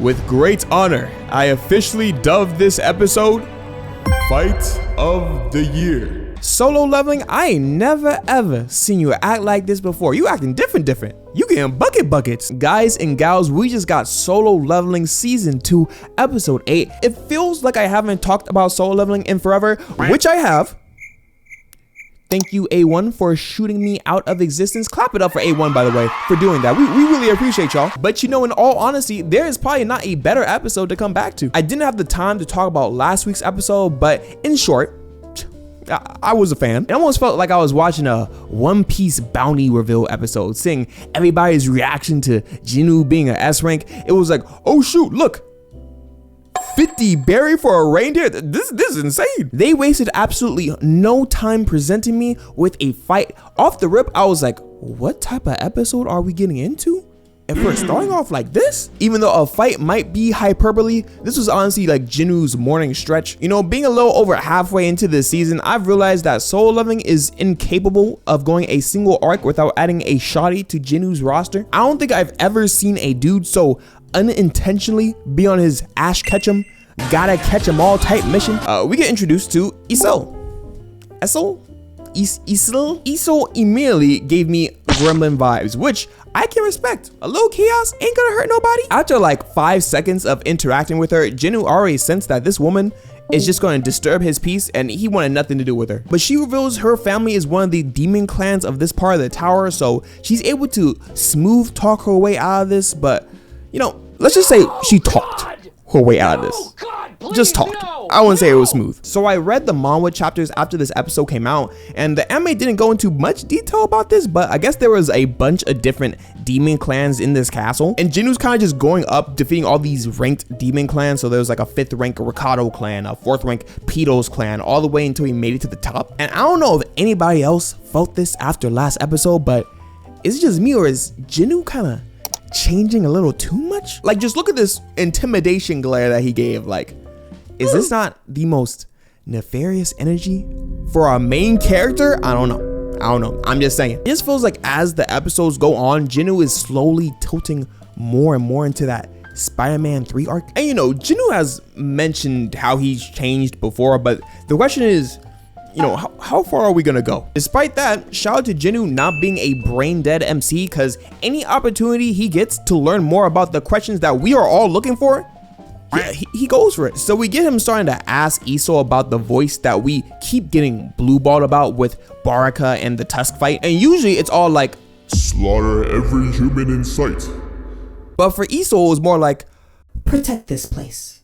with great honor, I officially dubbed this episode Fight of the Year. Solo leveling, I ain't never ever seen you act like this before. You acting different. You getting buckets. Guys and gals, we just got Solo Leveling Season 2, Episode 8. It feels like I haven't talked about solo leveling in forever, which I have. Thank you, A1, for shooting me out of existence. Clap it up for A1, by the way, for doing that. We really appreciate y'all. But you know, in all honesty, there is probably not a better episode to come back to. I didn't have the time to talk about last week's episode, but in short, I was a fan. It almost felt like I was watching a One Piece bounty reveal episode, seeing everybody's reaction to Jinwoo being an S rank. It was like, oh shoot, look, 50 berry for a reindeer. This is insane. They wasted absolutely no time presenting me with a fight. Off the rip, I was like, what type of episode are we getting into? If we're starting off like this, even though a fight might be hyperbole, this was honestly like Jinwoo's morning stretch. You know, being a little over halfway into this season, I've realized that solo leveling is incapable of going a single arc without adding a shoddy to Jinwoo's roster. I don't think I've ever seen a dude so unintentionally be on his Ash Ketchum, gotta catch 'em all type mission. We get introduced to Isol. Isol immediately gave me gremlin vibes, which I can respect. A little chaos ain't gonna hurt nobody. After like 5 seconds of interacting with her, Jinwoo already sensed that this woman is just going to disturb his peace and he wanted nothing to do with her. But she reveals her family is one of the demon clans of this part of the tower, so she's able to smooth talk her way out of this. But you know, let's just say she talked her way out of this. Just talked. I wouldn't say it was smooth. So I read the manga chapters after this episode came out, and the anime didn't go into much detail about this, but I guess there was a bunch of different demon clans in this castle, and Jinwoo's kind of just going up, defeating all these ranked demon clans. So there was like a 5th rank Ricardo clan, a 4th rank Pito's clan, all the way until he made it to the top. And I don't know if anybody else felt this after last episode, but is it just me, or is Jinwoo kind of changing a little too much? Like, just look at this intimidation glare that he gave. Like, is this not the most nefarious energy for our main character? I don't know. I'm just saying. It just feels like as the episodes go on, Jinwoo is slowly tilting more and more into that Spider-Man 3 arc. And you know, Jinwoo has mentioned how he's changed before, but the question is, you know, how far are we gonna go? Despite that, shout out to Jinwoo not being a brain dead MC, because any opportunity he gets to learn more about the questions that we are all looking for, yeah, he goes for it. So we get him starting to ask Isol about the voice that we keep getting blueballed about with Baraka and the Tusk fight. And usually it's all like, slaughter every human in sight. But for Isol, it was more like, protect this place.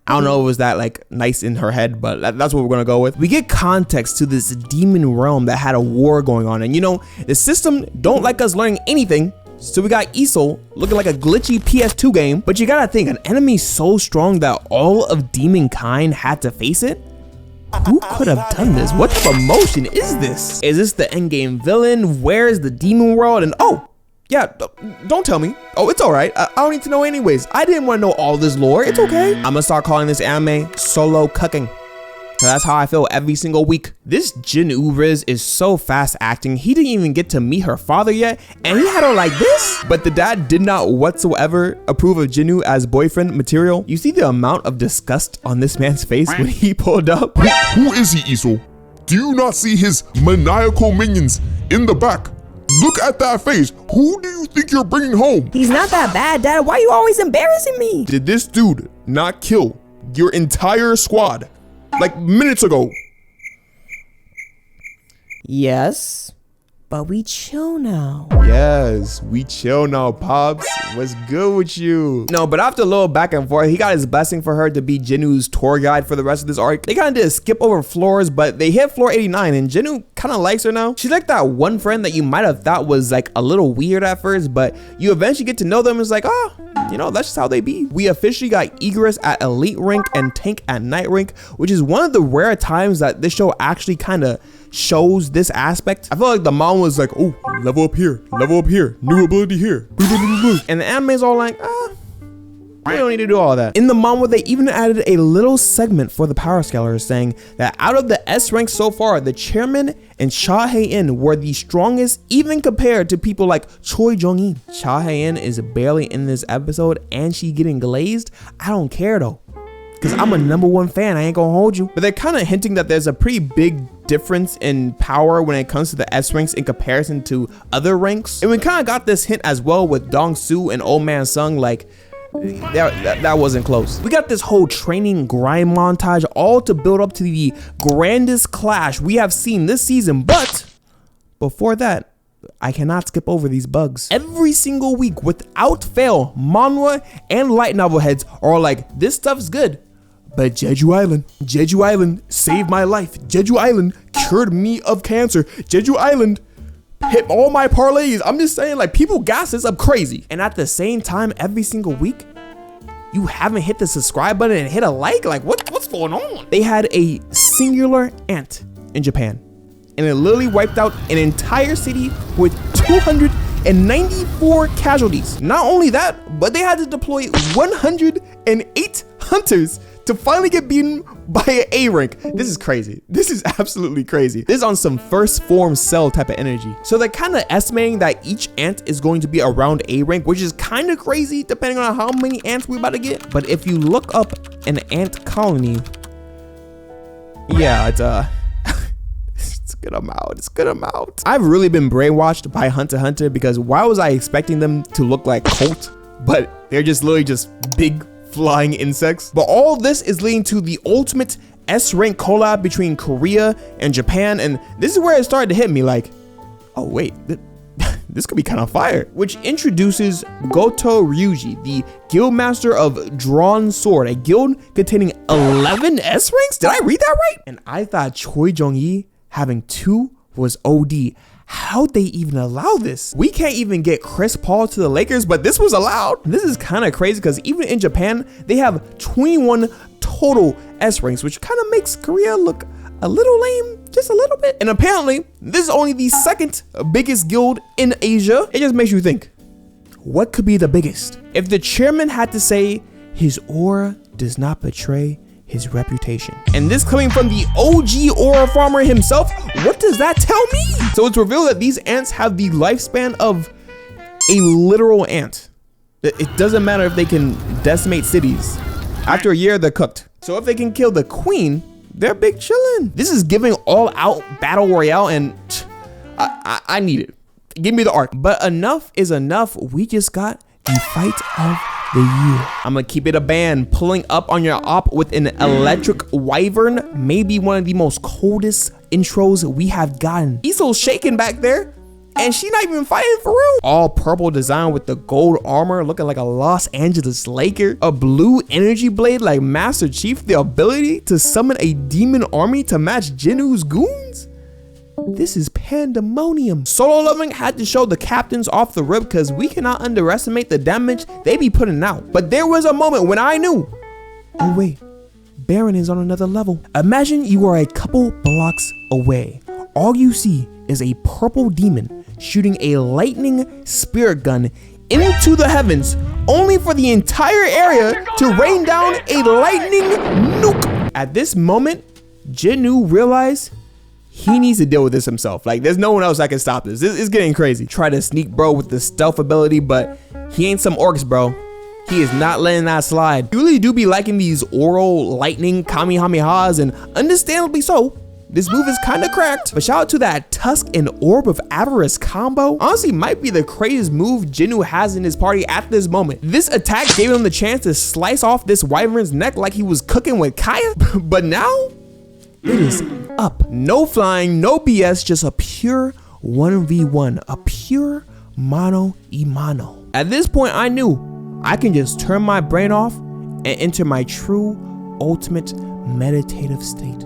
I don't know if it was that like nice in her head, but that's what we're gonna go with. We get context to this demon realm that had a war going on, and you know, the system don't like us learning anything. So we got Isol looking like a glitchy PS2 game, but you gotta think, an enemy so strong that all of demon kind had to face it? Who could have done this? What type of motion is this? Is this the endgame villain? Where is the demon world? And oh, yeah, don't tell me. Oh, it's all right. I don't need to know anyways. I didn't want to know all this lore. It's okay. I'm gonna start calling this anime solo cucking. That's how I feel every single week. This Jinwoo Riz is so fast acting. He didn't even get to meet her father yet, and he had her like this. But the dad did not whatsoever approve of Jinwoo as boyfriend material. You see the amount of disgust on this man's face when he pulled up. Who is he, Isol? Do you not see his maniacal minions in the back? Look at that face. Who do you think you're bringing home? He's not that bad, Dad. Why are you always embarrassing me? Did this dude not kill your entire squad like minutes ago? Yes, but we chill now. Yes, we chill now, Pops. What's good with you? No, but after a little back and forth, he got his blessing for her to be Jinwoo's tour guide for the rest of this arc. They kind of did a skip over floors, but they hit floor 89, and Jinwoo kind of likes her now. She's like that one friend that you might have thought was like a little weird at first, but you eventually get to know them. It's like, oh, you know, that's just how they be. We officially got Egress at elite rank and Tank at night rank, which is one of the rare times that this show actually kind of shows this aspect. I feel like the mom was like, oh, level up here, new ability here. And the anime is all like, We don't need to do all that. In the manga, they even added a little segment for the power scalers saying that out of the S ranks so far, the chairman and Cha Hae-in were the strongest, even compared to people like Choi Jong-in. Cha Hae-in is barely in this episode and she getting glazed. I don't care though, because I'm a #1 fan. I ain't gonna hold you. But they're kind of hinting that there's a pretty big difference in power when it comes to the S ranks in comparison to other ranks. And we kind of got this hint as well with Dong Soo and Old Man Sung. Like, that wasn't close. We got this whole training grind montage all to build up to the grandest clash we have seen this season. But before that, I cannot skip over these bugs. Every single week, without fail, manhwa and light novel heads are like, this stuff's good, but Jeju Island saved my life. Jeju Island cured me of cancer. Jeju Island hit all my parlays. I'm just saying, like, people gas this up crazy. And at the same time, every single week, you haven't hit the subscribe button and hit a like? Like, what's going on? They had a singular ant in Japan, and it literally wiped out an entire city with 294 casualties. Not only that, but they had to deploy 108 hunters to finally get beaten by an A rank. This is crazy. This is absolutely crazy. This is on some first form cell type of energy. So they're kind of estimating that each ant is going to be around A rank, which is kind of crazy depending on how many ants we're about to get. But if you look up an ant colony, yeah, it's good amount. It's good amount. I've really been brainwashed by Hunter x Hunter, because why was I expecting them to look like Colt? But they're just literally just big flying insects. But all this is leading to the ultimate S rank collab between Korea and Japan, and this is where it started to hit me like, oh wait, this could be kind of fire. Which introduces Goto Ryuji, the guild master of Drawn Sword, a guild containing 11 S ranks. Did I read that right? And I thought Choi Jong-i having 2 was OD. How'd they even allow this? We can't even get Chris Paul to the Lakers, but this was allowed. This is kind of crazy, because even in Japan, they have 21 total S ranks, which kind of makes Korea look a little lame, just a little bit. And apparently, this is only the second biggest guild in Asia. It just makes you think, what could be the biggest? If the chairman had to say, his aura does not betray his reputation, and this coming from the OG aura farmer himself, what does that tell me? So it's revealed that these ants have the lifespan of a literal ant. It doesn't matter if they can decimate cities. After a year, they're cooked. So if they can kill the queen, they're big chillin'. This is giving all out battle royale, and I need it. Give me the arc. But enough is enough. We just got the fight of the year. I'm gonna keep it a band. Pulling up on your op with an electric wyvern, maybe one of the most coldest intros we have gotten. He's so shaking back there, and she not even fighting for real. All purple design with the gold armor, looking like a Los Angeles Laker. A blue energy blade like Master Chief. The ability to summon a demon army to match Jin Woo's goons. This is pandemonium. Solo Leveling had to show the captains off the rip, because we cannot underestimate the damage they be putting out. But there was a moment when I knew, oh wait, Baran is on another level. Imagine you are a couple blocks away. All you see is a purple demon shooting a lightning spirit gun into the heavens, only for the entire area to rain down a lightning nuke. At this moment, Jinwoo realized he needs to deal with this himself. Like, there's no one else that can stop this. It's getting crazy. Try to sneak bro with the stealth ability, but he ain't some orcs, bro. He is not letting that slide. You really do be liking these oral lightning kamehamehas, and understandably so. This move is kind of cracked, but shout out to that Tusk and Orb of Avarice combo. Honestly, might be the craziest move Jinwoo has in his party at this moment. This attack gave him the chance to slice off this wyvern's neck like he was cooking with Kaya, but now it is up. No flying, no BS, just a pure 1v1, a pure mano y mano. At this point, I knew I can just turn my brain off and enter my true ultimate meditative state.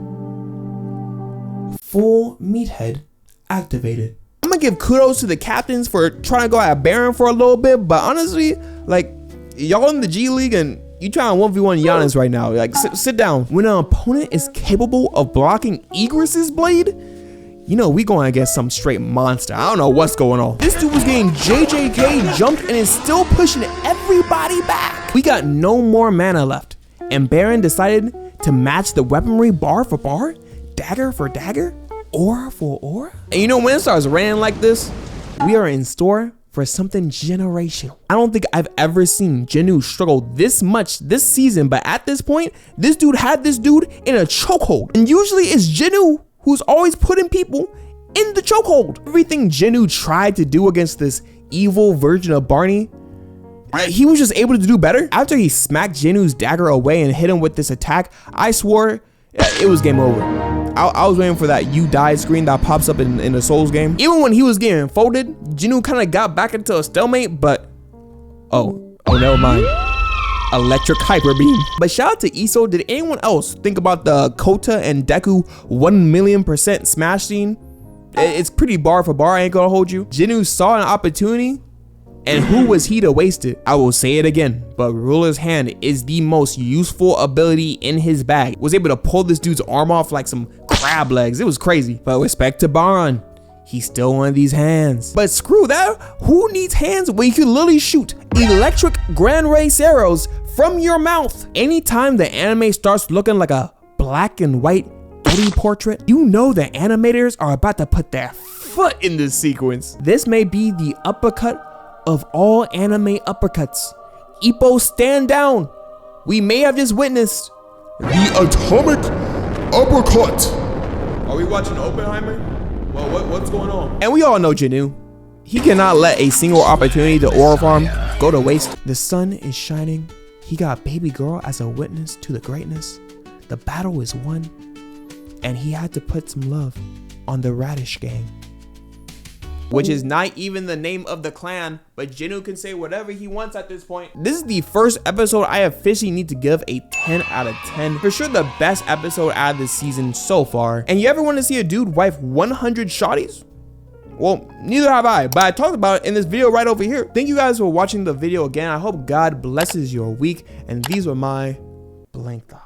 Full meathead activated. I'm gonna give kudos to the captains for trying to go at Baran for a little bit, but honestly, like, y'all in the G League and you trying to 1v1 Giannis right now. Like, sit down. When an opponent is capable of blocking Igris's blade, you know we going against some straight monster. I don't know what's going on. This dude was getting JJK jumped and is still pushing every everybody back. We got no more mana left, and Baran decided to match the weaponry bar for bar, dagger for dagger, aura for aura. And you know, when it starts raining like this, we are in store for something generational. I don't think I've ever seen Jinwoo struggle this much this season, but at this point, this dude had this dude in a chokehold. And usually it's Jinwoo who's always putting people in the chokehold. Everything Jinwoo tried to do against this evil version of Barney, he was just able to do better. After he smacked Jinwoo's dagger away and hit him with this attack, I swore it was game over. I was waiting for that "you died" screen that pops up in the Souls game. Even when he was getting folded, Jinwoo kind of got back into a stalemate, but oh, never mind. Electric hyper beam. But shout out to Iso. Did anyone else think about the Kota and Deku 1,000,000% smash scene? It's pretty bar for bar, I ain't gonna hold you. Jinwoo saw an opportunity, and who was he to waste it? I will say it again, but Ruler's Hand is the most useful ability in his bag. Was able to pull this dude's arm off like some crab legs. It was crazy. But respect to Baran, he's still one of these hands. But screw that, who needs hands when you can literally shoot electric Grand Race arrows from your mouth? Anytime the anime starts looking like a black and white Getty portrait, you know the animators are about to put their foot in this sequence. This may be the uppercut of all anime uppercuts. Ippo, stand down. We may have just witnessed The atomic uppercut. Are we watching Oppenheimer? Well, what's going on? And we all know Jinwoo. He cannot let a single opportunity to aura farm go to waste. The sun is shining. He got baby girl as a witness to the greatness. The battle is won. And he had to put some love on the Radish gang. Which is not even the name of the clan, but Jinwoo can say whatever he wants at this point. This is the first episode I officially need to give a 10 out of 10. For sure the best episode out of this season so far. And you ever want to see a dude wipe 100 shotties? Well, neither have I, but I talked about it in this video right over here. Thank you guys for watching the video again. I hope God blesses your week, and these were my blank thoughts.